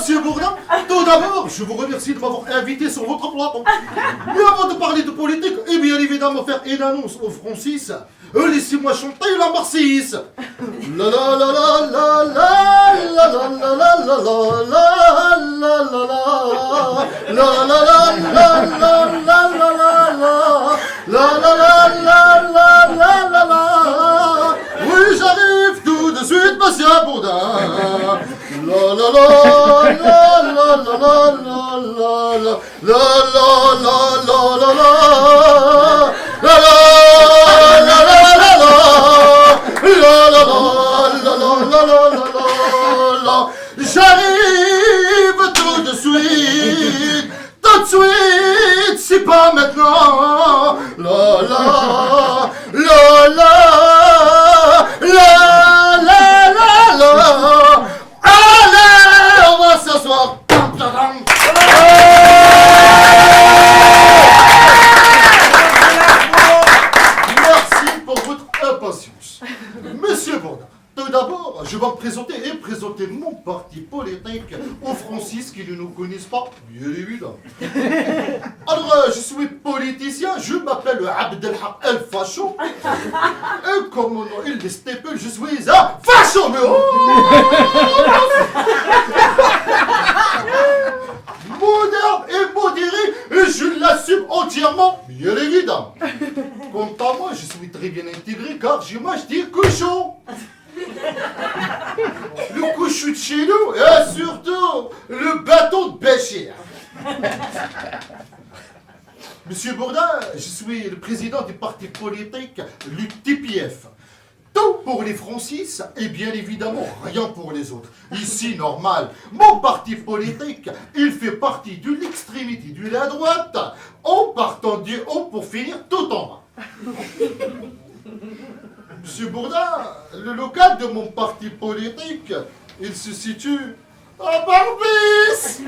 Monsieur Bourdin, tout d'abord, je vous remercie de m'avoir invité sur votre plateau. Mais avant de parler de politique, et bien évidemment faire une annonce aux Francis, laissez-moi chanter la Marseillaise. La la la la la la la la la la la la la la la la la. Oui, j'arrive tout de suite, monsieur Bourdin. La la la la la la la la la la la la la. J'arrive tout de suite, c'est pas maintenant. La la la la la la la la. Allez, on va s'asseoir. Merci pour votre impatience. Monsieur Bourdin, tout d'abord, je vais me présenter et présenter mon parti politique aux Francis qui ne nous connaissent pas, bien évidemment. Alors, je suis politicien, je m'appelle Abdelhak El Facho. Et comme mon nom il le stipule, je suis un facho, mais moderne et modéré, et je l'assume entièrement, bien évidemment. Quant à moi, je suis très bien intégré car je mange des cochons. Le cochon de chez nous et surtout le bâton de Béchir. Monsieur Bourdin, je suis le président du parti politique, le TPF. Tout pour les Francis et bien évidemment rien pour les autres. Ici, normal, mon parti politique, il fait partie de l'extrémité de la droite, en partant du haut pour finir tout en bas. Monsieur Bourdin, le local de mon parti politique, il se situe à Barbis.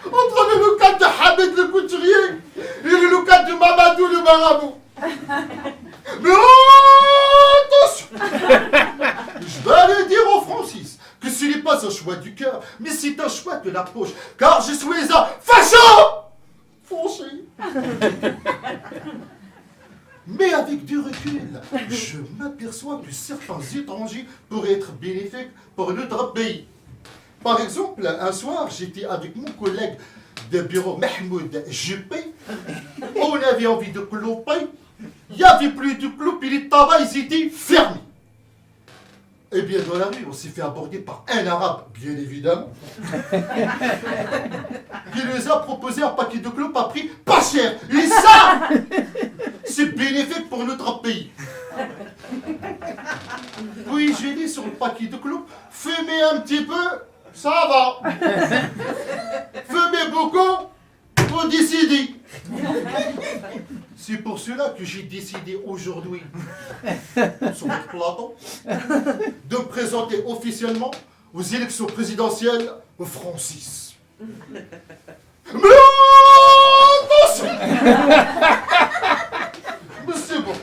Entre le local de Hamid le couturier et le local de Mamadou le marabout. Mais attention! Je vais aller dire aux Francis que ce n'est pas un choix du cœur, mais c'est un choix de la poche, car je suis un facho! Foncé! Mais avec du recul, je m'aperçois que certains étrangers pourraient être bénéfiques pour notre pays. Par exemple, un soir, j'étais avec mon collègue de bureau Mahmoud Juppé. On avait envie de cloper. Il n'y avait plus de clopes et les tabacs, ils étaient fermés. Eh bien, dans la rue, on s'est fait aborder par un arabe, bien évidemment, qui nous a proposé un paquet de clopes à prix pas cher. Et ça, c'est bénéfique pour notre pays. Puis j'ai dit sur le paquet de clopes, fumez un petit peu, ça va. Fumez beaucoup, faut décider. C'est pour cela que j'ai décidé aujourd'hui, sur votre plateau, de me présenter officiellement aux élections présidentielles au Francis. Mais attention! Mais c'est bon.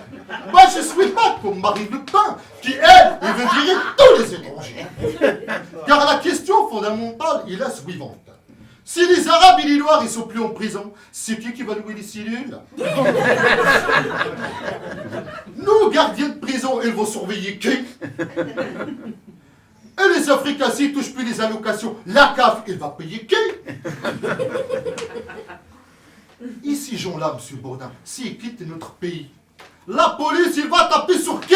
Moi, je ne suis pas comme Marine Le Pen, qui, elle, veut virer tous les étrangers. Car la question fondamentale est la suivante. Si les Arabes et les Noirs ils sont plus en prison, c'est qui va louer les cellules? Nos gardiens de prison, ils vont surveiller qui? Et les Africains, s'ils touchent plus les allocations, la CAF, il va payer qui? Et ces gens-là, monsieur Bourdin, s'ils quittent notre pays, la police, il va taper sur qui?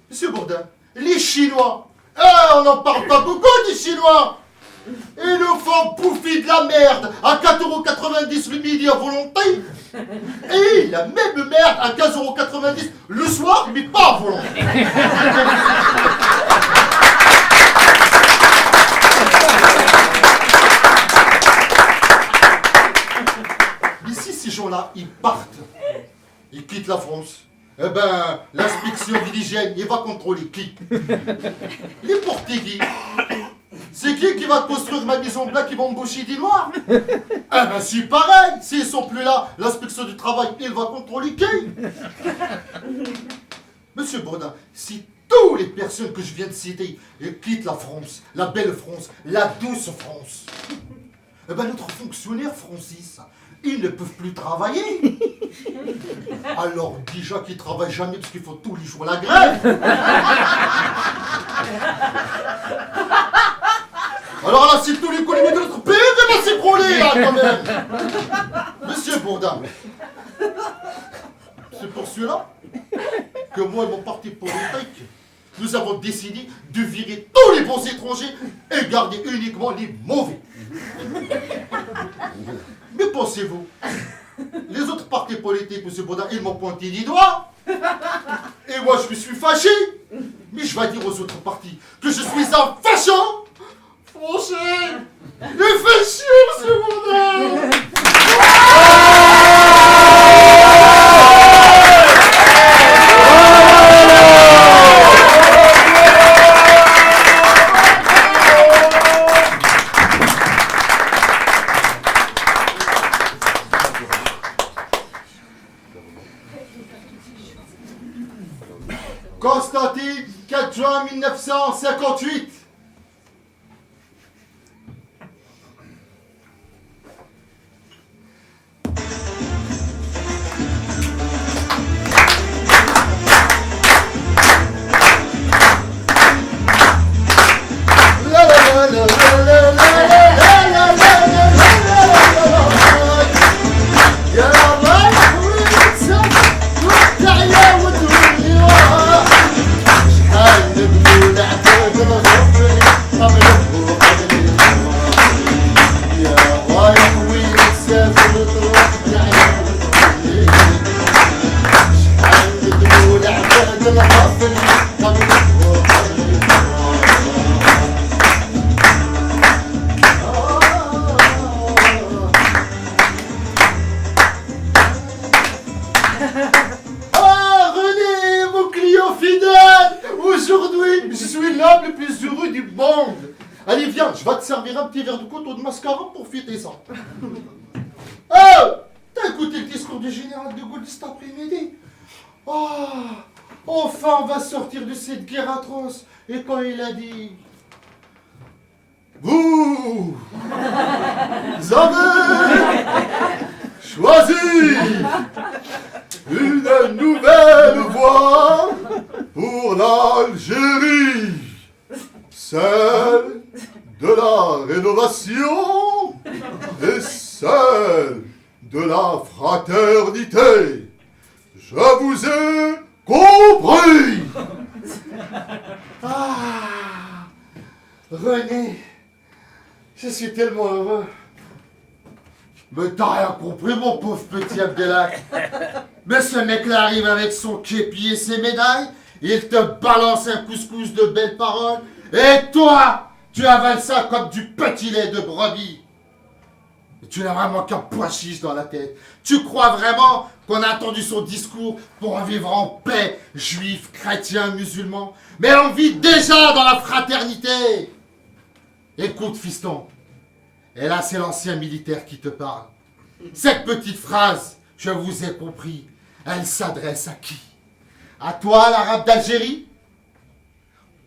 Monsieur Bourdin, les Chinois, on n'en parle pas beaucoup des Chinois. Ils nous font bouffer de la merde à 4,90€ le midi à volonté. Et la même merde à 15,90€ le soir, mais pas à volonté. Mais si ces gens-là, ils partent, ils quittent la France, eh ben, l'inspection de l'hygiène, il va contrôler qui? Les Portugais. C'est qui va construire ma maison blanche qui va embaucher des Noirs? Eh ben, c'est pareil. S'ils sont plus là, l'inspection du travail, il va contrôler qui? Monsieur Bourdin, si tous personnes que je viens de citer quittent la France, la belle France, la douce France. Eh ben, notre fonctionnaire Francis, ils ne peuvent plus travailler. Alors déjà qu'ils ne travaillent jamais parce qu'il faut tous les jours la grève. Alors là, c'est tous les collègues de notre pays qui vont s'écrouler, là, quand même. Monsieur Bourdin, c'est pour cela que moi et mon parti politique, nous avons décidé de virer tous les bons étrangers et garder uniquement les mauvais. Mais pensez-vous, les autres partis politiques, monsieur Bourdin, ils m'ont pointé du doigt. Et moi, je me suis fâché. Mais je vais dire aux autres partis que je suis un fâchant. Français, le fâché, monsieur Bourdin. Constantine, 4 juin 1958. Aujourd'hui, je suis l'homme le plus heureux du monde. Allez, viens, je vais te servir un petit verre de coton de mascara pour fêter ça. Oh, t'as écouté le discours du général de Gaulle cet après-midi? Oh, enfin, on va sortir de cette guerre atroce. Et quand il a dit... Vous avez choisi une nouvelle voie pour l'Algérie, celle de la rénovation et celle de la fraternité. Je vous ai compris. Ah, René, je suis tellement heureux. Mais t'as rien compris, mon pauvre petit Abdelak. Mais ce mec-là arrive avec son képi et ses médailles, il te balance un couscous de belles paroles, et toi, tu avales ça comme du petit lait de brebis. Tu n'as vraiment qu'un pois chiche dans la tête. Tu crois vraiment qu'on a attendu son discours pour vivre en paix, juifs, chrétiens, musulmans? Mais on vit déjà dans la fraternité. Écoute, fiston, et là c'est l'ancien militaire qui te parle. Cette petite phrase, je vous ai compris, elle s'adresse à qui? À toi, l'arabe d'Algérie?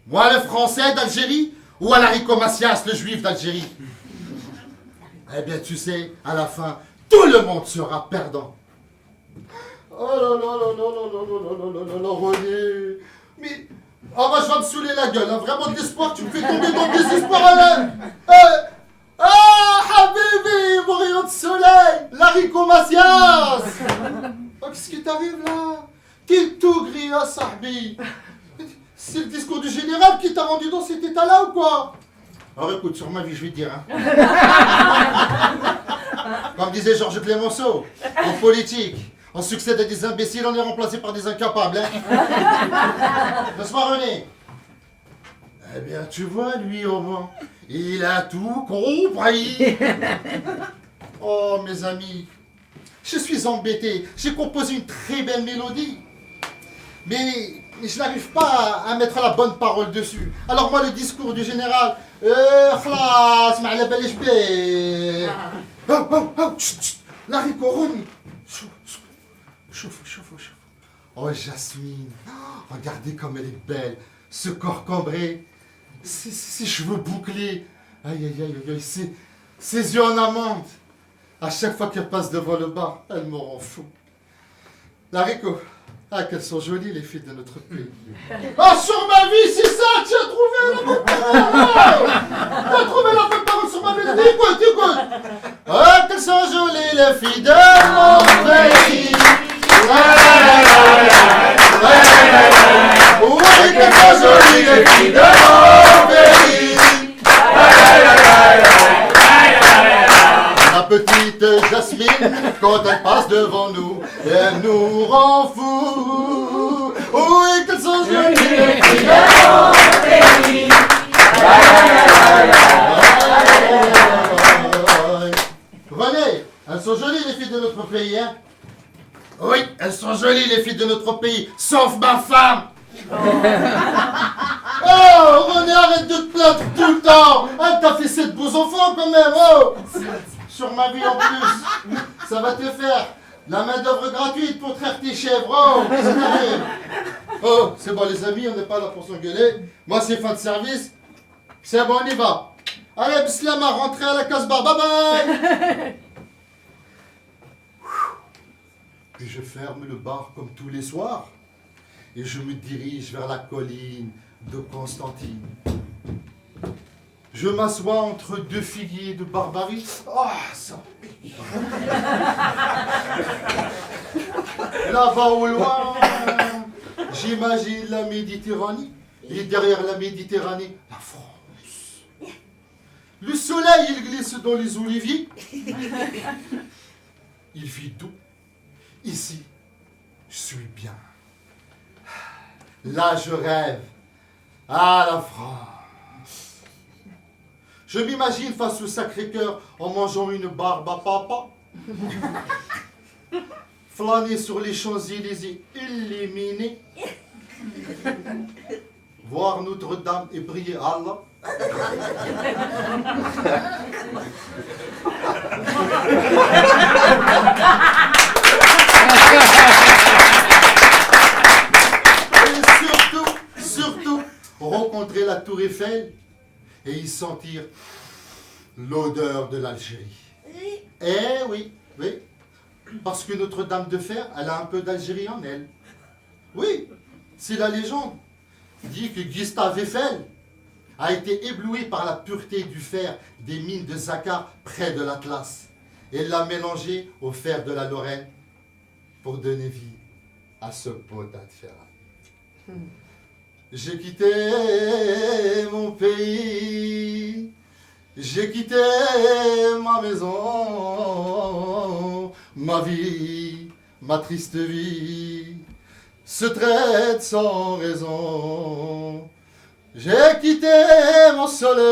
Moi, le français d'Algérie? Ou à Larry Macias, le juif d'Algérie? Eh bien, tu sais, à la fin, tout le monde sera perdant. Oh là là là là là là là là là là là, René. Mais, oh bah, je vais me saouler la gueule, hein. Vraiment de l'espoir, tu me fais tomber dans le désespoir, Alain. Ah, Habibi, mon rayon de soleil, Larry Macias. Oh, qu'est-ce qui t'arrive là? T'es tout gris, hein, Sahbi. C'est le discours du général qui t'a rendu dans cet état-là ou quoi? Alors écoute, sur ma vie, je vais te dire, hein. Comme disait Georges Clemenceau, en politique, on succède à des imbéciles, on est remplacé par des incapables, hein. N'est-ce pas, René? Eh bien, tu vois, lui, au moins, il a tout compris. Oh, mes amis, je suis embêté. J'ai composé une très belle mélodie. Mais je n'arrive pas à mettre la bonne parole dessus. Alors moi, le discours du général... خلاص ما على باليش بيه. Larry Coroni. Chauffe. Oh, Jasmine. Regardez comme elle est belle. ce corps cambré, ces cheveux bouclés, aïe aïe aïe aïe, ses yeux en amande. À chaque fois qu'elle passe devant le bar, elle me rend fou. Larico, ah qu'elles sont jolies les filles de notre pays. Ah sur ma vie, c'est ça, tu as trouvé la bonne parole. Tu as trouvé la bonne parole sur ma vie. Écoute, écoute. Ah qu'elles sont jolies les filles de mon pays. Oui, qu'elles sont jolies les filles de mon pays. La petite Jasmine, quand elle passe devant nous, elle nous rend fous. Oui, qu'elles sont jolies les filles de mon pays. Venez, elles sont jolies les filles de notre pays, hein? Oui, elles sont jolies les filles de notre pays, sauf ma femme. Oh, René, arrête de te plaindre tout le temps. Elle t'a fait 7 beaux enfants quand même, oh. Sur ma vie en plus, ça va te faire la main d'œuvre gratuite pour traire tes chèvres. Oh, oh, c'est bon les amis, on n'est pas là pour s'engueuler. Moi c'est fin de service. C'est bon, on y va. Allez, Bislama, rentrez à la casse-bar. Bye bye. Puis je ferme le bar comme tous les soirs et je me dirige vers la colline de Constantine. Je m'assois entre 2 figuiers de Barbarie. Oh, ça pique. Là-bas au loin, j'imagine la Méditerranée. Et derrière la Méditerranée, la France. Le soleil, il glisse dans les oliviers. Il fait doux. Ici, je suis bien. Là, je rêve. Ah, la France. Je m'imagine face au Sacré-Cœur en mangeant une barbe à papa. Flâner sur les Champs-Élysées illuminés. Voir Notre-Dame et prier Allah. Et surtout, rencontrer la Tour Eiffel et y sentir l'odeur de l'Algérie. Eh oui, oui. Parce que Notre-Dame de Fer, elle a un peu d'Algérie en elle. Oui, c'est la légende. Dit que Gustave Eiffel a été ébloui par la pureté du fer des mines de Zakar près de l'Atlas. Et l'a mélangé au fer de la Lorraine pour donner vie à ce potin de ferraille. J'ai quitté mon pays, j'ai quitté ma maison, ma vie, ma triste vie se traite sans raison. J'ai quitté mon soleil,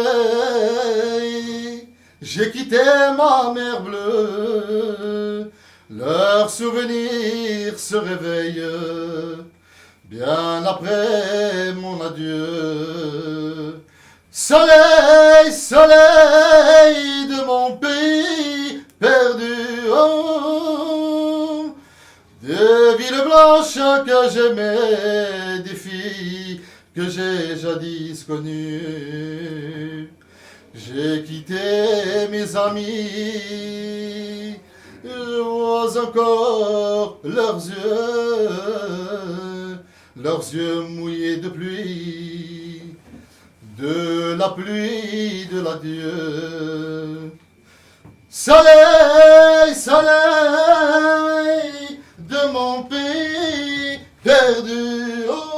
j'ai quitté ma mer bleue, leurs souvenirs se réveillent bien après mon adieu. Soleil, soleil de mon pays perdu, oh, des villes blanches que j'aimais, des filles que j'ai jadis connues. J'ai quitté mes amis, je vois encore leurs yeux mouillés de pluie, de la pluie de l'adieu. Soleil, soleil de mon pays perdu, oh,